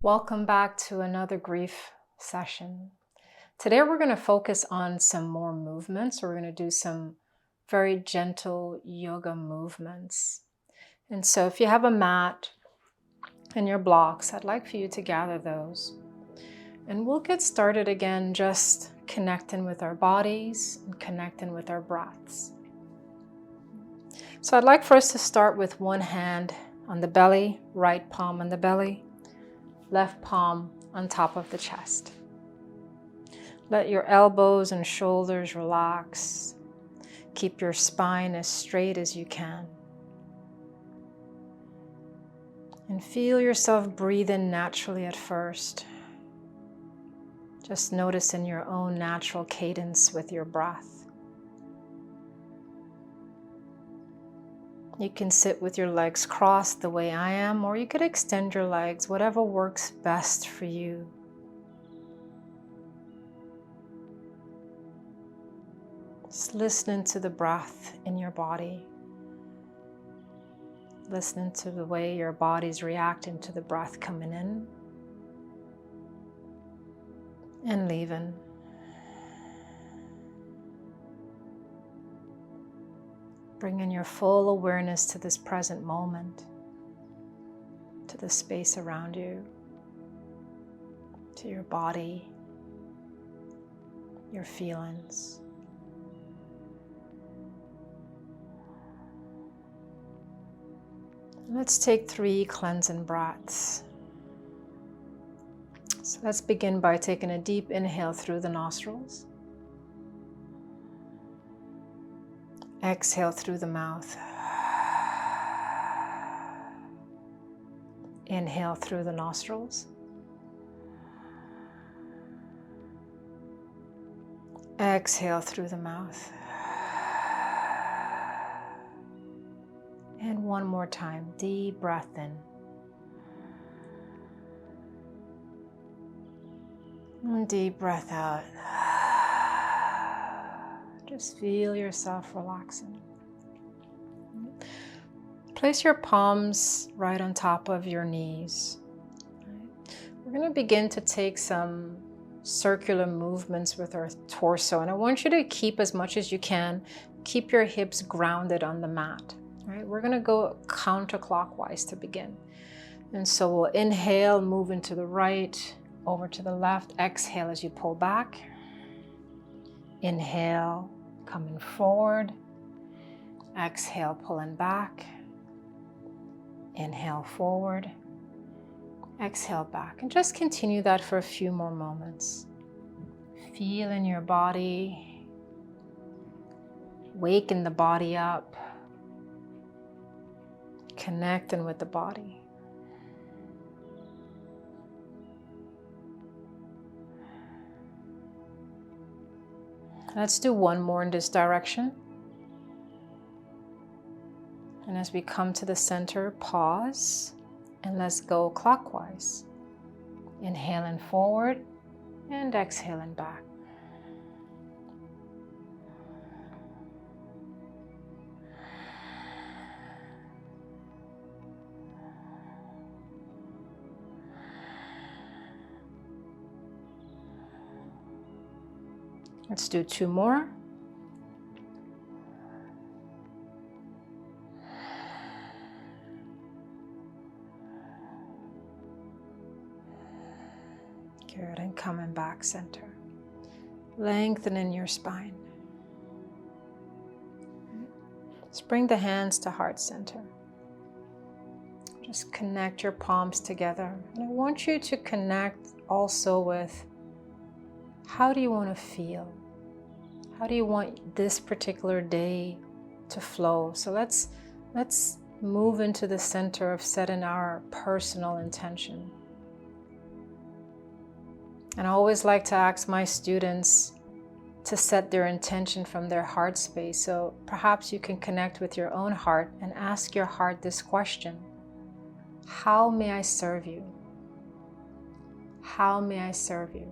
Welcome back to another grief session. Today we're going to focus on some more movements. We're going to do some very gentle yoga movements. And so if you have a mat and your blocks, I'd like for you to gather those. And we'll get started again just connecting with our bodies and connecting with our breaths. So I'd like for us to start with one hand on the belly, right palm on the belly, left palm on top of the chest. Let your elbows and shoulders relax. Keep your spine as straight as you can. And feel yourself breathe in naturally at first. Just notice in your own natural cadence with your breath. You can sit with your legs crossed the way I am, or you could extend your legs, whatever works best for you. Just listening to the breath in your body. Listening to the way your body's reacting to the breath coming in and leaving. Bringing your full awareness to this present moment, to the space around you, to your body, your feelings. Let's take 3 cleansing breaths. So let's begin by taking a deep inhale through the nostrils. Exhale through the mouth. Inhale through the nostrils. Exhale through the mouth. And one more time, deep breath in. And deep breath out. Just feel yourself relaxing. Place your palms right on top of your knees. We're going to begin to take some circular movements with our torso, and I want you to keep as much as you can. Keep your hips grounded on the mat. Right? We're going to go counterclockwise to begin. And so we'll inhale, move into the right, over to the left. Exhale as you pull back. Inhale, coming forward. Exhale, pulling back. Inhale forward. Exhale back. And just continue that for a few more moments. Feel in your body. Waken the body up. Connecting with the body. Let's do one more in this direction. And as we come to the center, pause and let's go clockwise. Inhaling forward and exhaling back. Let's do 2 more. Good, and coming back center. Lengthening your spine. Let's bring the hands to heart center. Just connect your palms together. And I want you to connect also with how do you want to feel? How do you want this particular day to flow? So let's move into the center of setting our personal intention. And I always like to ask my students to set their intention from their heart space. So perhaps you can connect with your own heart and ask your heart this question. How may I serve you? How may I serve you?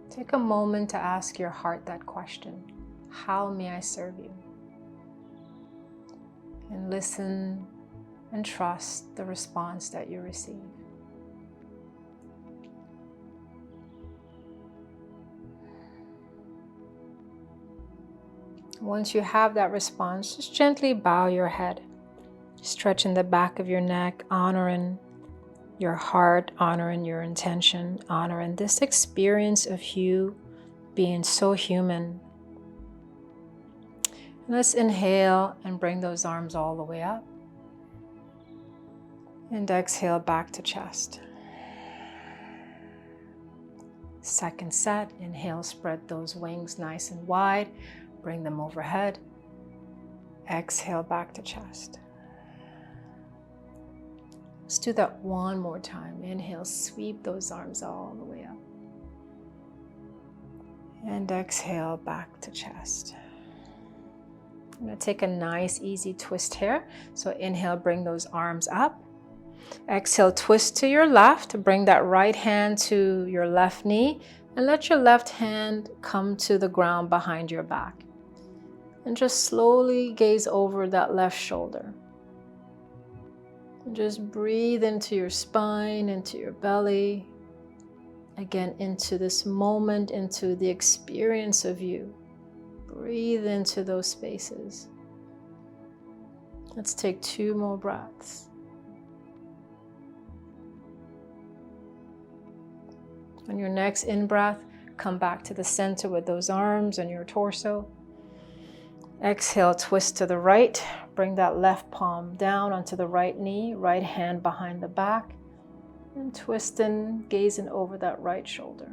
Take a moment to ask your heart that question. How may I serve you? And listen and trust the response that you receive. Once you have that response, just gently bow your head, stretching the back of your neck, honoring your heart, honoring your intention, honoring this experience of you being so human. Let's inhale and bring those arms all the way up. And exhale back to chest. Second set, inhale, spread those wings nice and wide, bring them overhead. Exhale back to chest. Let's do that one more time. Inhale, sweep those arms all the way up. And exhale back to chest. I'm going to take a nice easy twist here. So inhale, bring those arms up. Exhale, twist to your left. Bring that right hand to your left knee and let your left hand come to the ground behind your back. And just slowly gaze over that left shoulder. And just breathe into your spine, into your belly. Again, into this moment, into the experience of you. Breathe into those spaces. Let's take 2 more breaths. On your next in-breath, come back to the center with those arms and your torso. Exhale, twist to the right. Bring that left palm down onto the right knee, right hand behind the back. And twisting, gazing over that right shoulder.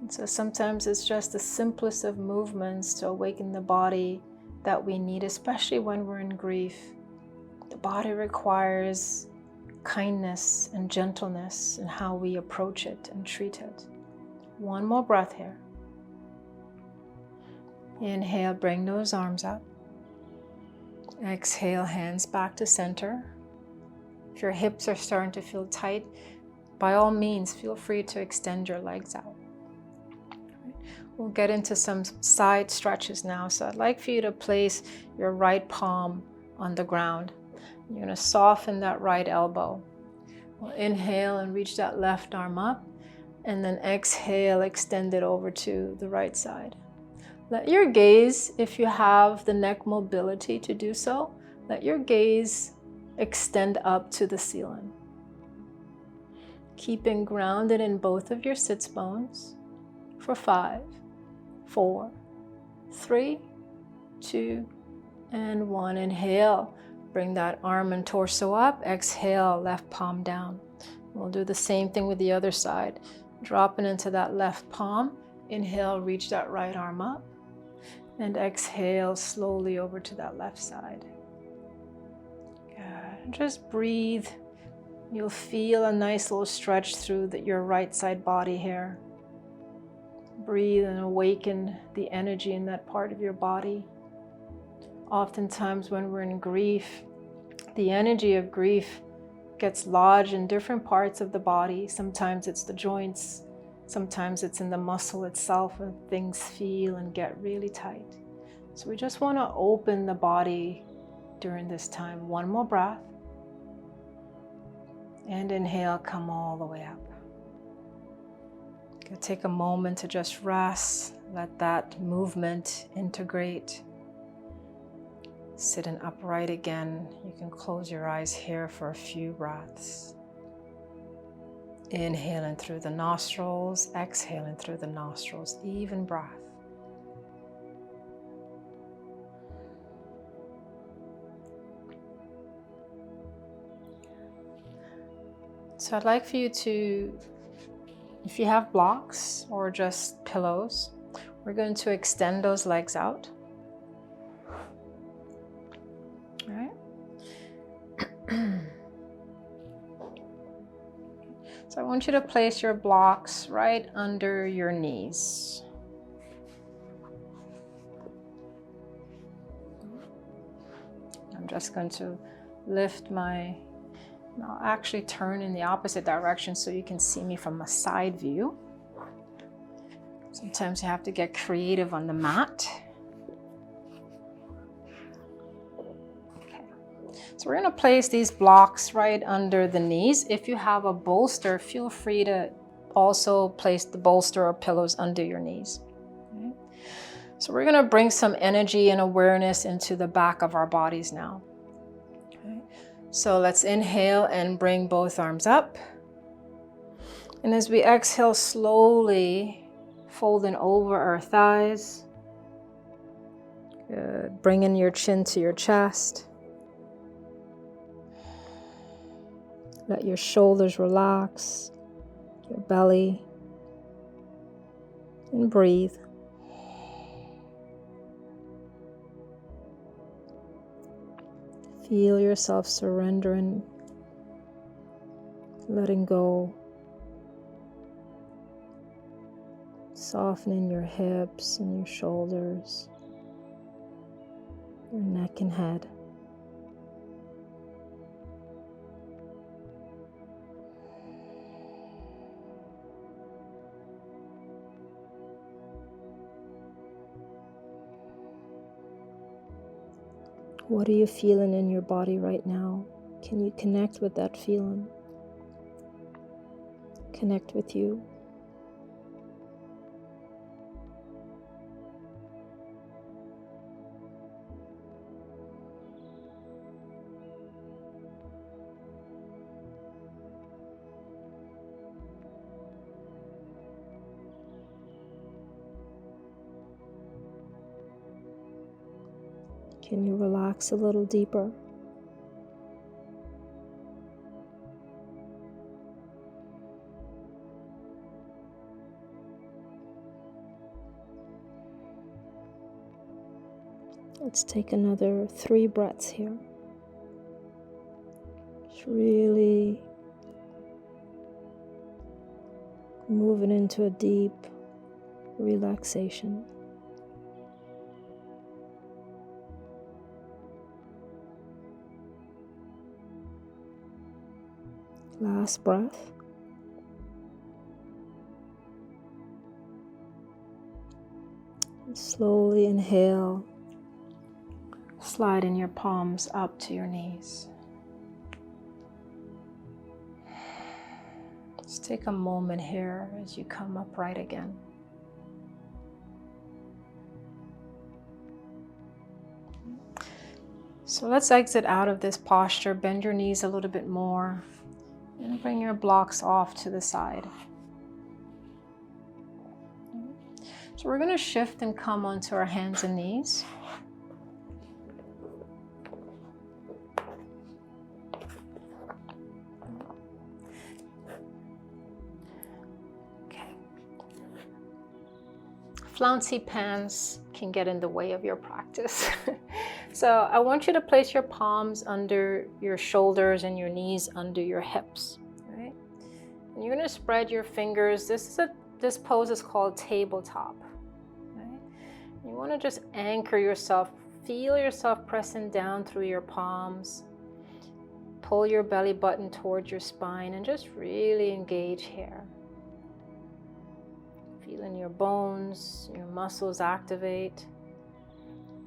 And so sometimes it's just the simplest of movements to awaken the body that we need, especially when we're in grief. The body requires kindness and gentleness in how we approach it and treat it. One more breath here. Inhale, bring those arms up. Exhale, hands back to center. If your hips are starting to feel tight, by all means, feel free to extend your legs out. We'll get into some side stretches now. So I'd like for you to place your right palm on the ground. You're going to soften that right elbow. We'll inhale and reach that left arm up, and then exhale, extend it over to the right side. Let your gaze, if you have the neck mobility to do so, let your gaze extend up to the ceiling. Keeping grounded in both of your sits bones for 5, 4, 3, 2, and 1. Inhale. Bring that arm and torso up. Exhale, left palm down. We'll do the same thing with the other side. Dropping into that left palm. Inhale, reach that right arm up. And exhale slowly over to that left side. Good. Just breathe. You'll feel a nice little stretch through your right side body here. Breathe and awaken the energy in that part of your body. Oftentimes when we're in grief, the energy of grief gets lodged in different parts of the body. Sometimes it's the joints, sometimes it's in the muscle itself where things feel and get really tight. So we just want to open the body during this time. One more breath. And inhale, come all the way up. Take a moment to just rest, let that movement integrate. Sitting upright again. You can close your eyes here for a few breaths. Inhaling through the nostrils, exhaling through the nostrils, even breath. So I'd like for you to, if you have blocks or just pillows, we're going to extend those legs out. All right. So I want you to place your blocks right under your knees. I'm just going to lift I'll actually turn in the opposite direction so you can see me from a side view. Sometimes you have to get creative on the mat. So we're going to place these blocks right under the knees. If you have a bolster, feel free to also place the bolster or pillows under your knees. Okay? So we're going to bring some energy and awareness into the back of our bodies now. Okay? So let's inhale and bring both arms up. And as we exhale, slowly folding over our thighs. Good. Bringing your chin to your chest. Let your shoulders relax, your belly, and breathe. Feel yourself surrendering, letting go, softening your hips and your shoulders, your neck and head. What are you feeling in your body right now? Can you connect with that feeling? Connect with you. Can you relax a little deeper? Let's take another 3 breaths here. Just really moving into a deep relaxation. Last breath. And slowly inhale, sliding your palms up to your knees. Just take a moment here as you come upright again. So let's exit out of this posture. Bend your knees a little bit more. And bring your blocks off to the side. So we're going to shift and come onto our hands and knees. Okay. Flouncy pants can get in the way of your practice. So I want you to place your palms under your shoulders and your knees under your hips, right? And you're going to spread your fingers. This pose is called tabletop, right? You want to just anchor yourself. Feel yourself pressing down through your palms. Pull your belly button towards your spine and just really engage here. Feeling your bones, your muscles activate.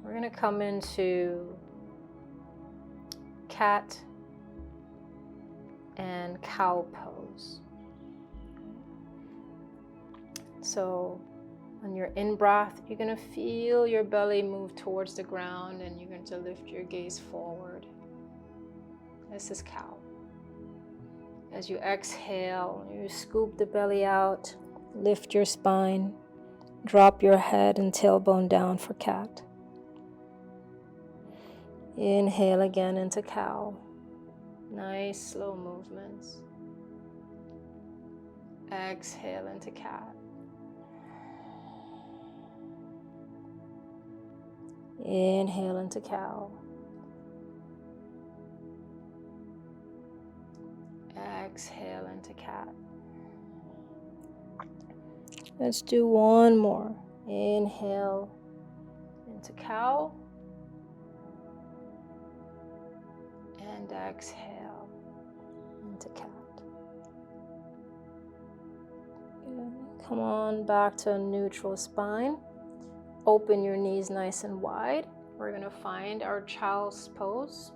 We're going to come into cat and cow pose. So on your in-breath, you're going to feel your belly move towards the ground and you're going to lift your gaze forward. This is cow. As you exhale, you scoop the belly out, lift your spine, drop your head and tailbone down for cat. Inhale again into cow. Nice slow movements. Exhale into cat. Inhale into cow. Exhale into cat. Let's do one more. Inhale into cow. And exhale into cat. Good. Come on back to a neutral spine. Open your knees nice and wide. We're going to find our child's pose.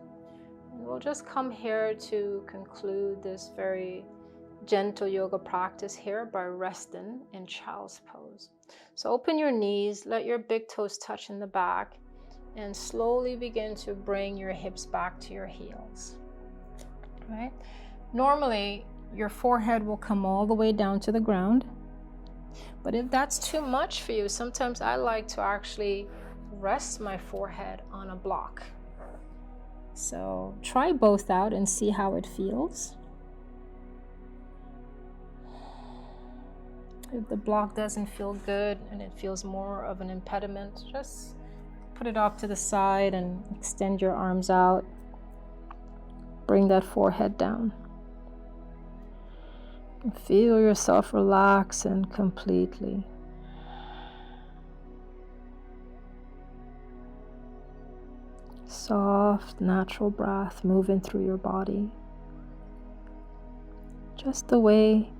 And we'll just come here to conclude this very gentle yoga practice here by resting in child's pose. So open your knees, let your big toes touch in the back, and slowly begin to bring your hips back to your heels. Right? Normally, your forehead will come all the way down to the ground. But if that's too much for you, sometimes I like to actually rest my forehead on a block. So try both out and see how it feels. If the block doesn't feel good and it feels more of an impediment, just put it off to the side and extend your arms out. Bring that forehead down. And feel yourself relax and completely. Soft, natural breath moving through your body. Just the way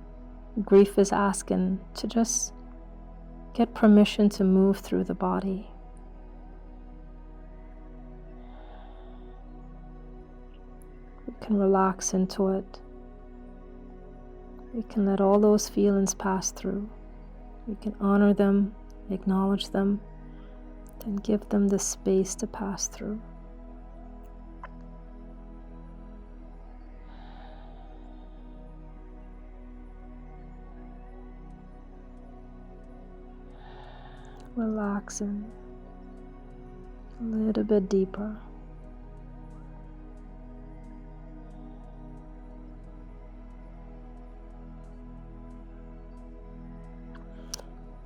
grief is asking to just get permission to move through the body. We can relax into it. We can let all those feelings pass through. We can honor them, acknowledge them, then give them the space to pass through. Relaxing a little bit deeper.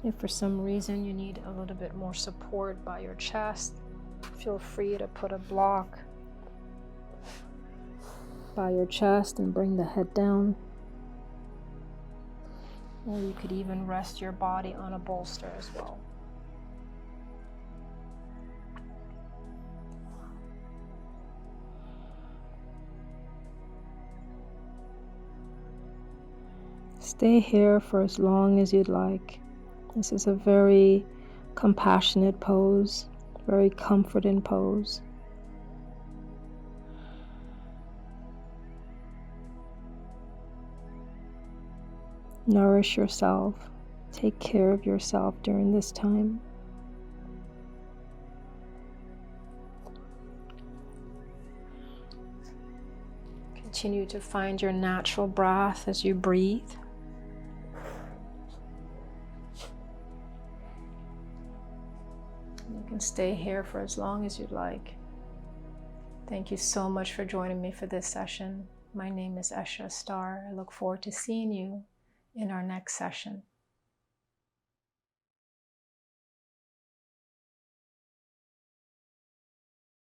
If for some reason you need a little bit more support by your chest, feel free to put a block by your chest and bring the head down. Or you could even rest your body on a bolster as well. Stay here for as long as you'd like. This is a very compassionate pose, very comforting pose. Nourish yourself. Take care of yourself during this time. Continue to find your natural breath as you breathe. You can stay here for as long as you'd like. Thank you so much for joining me for this session. My name is Esha Estar. I look forward to seeing you in our next session.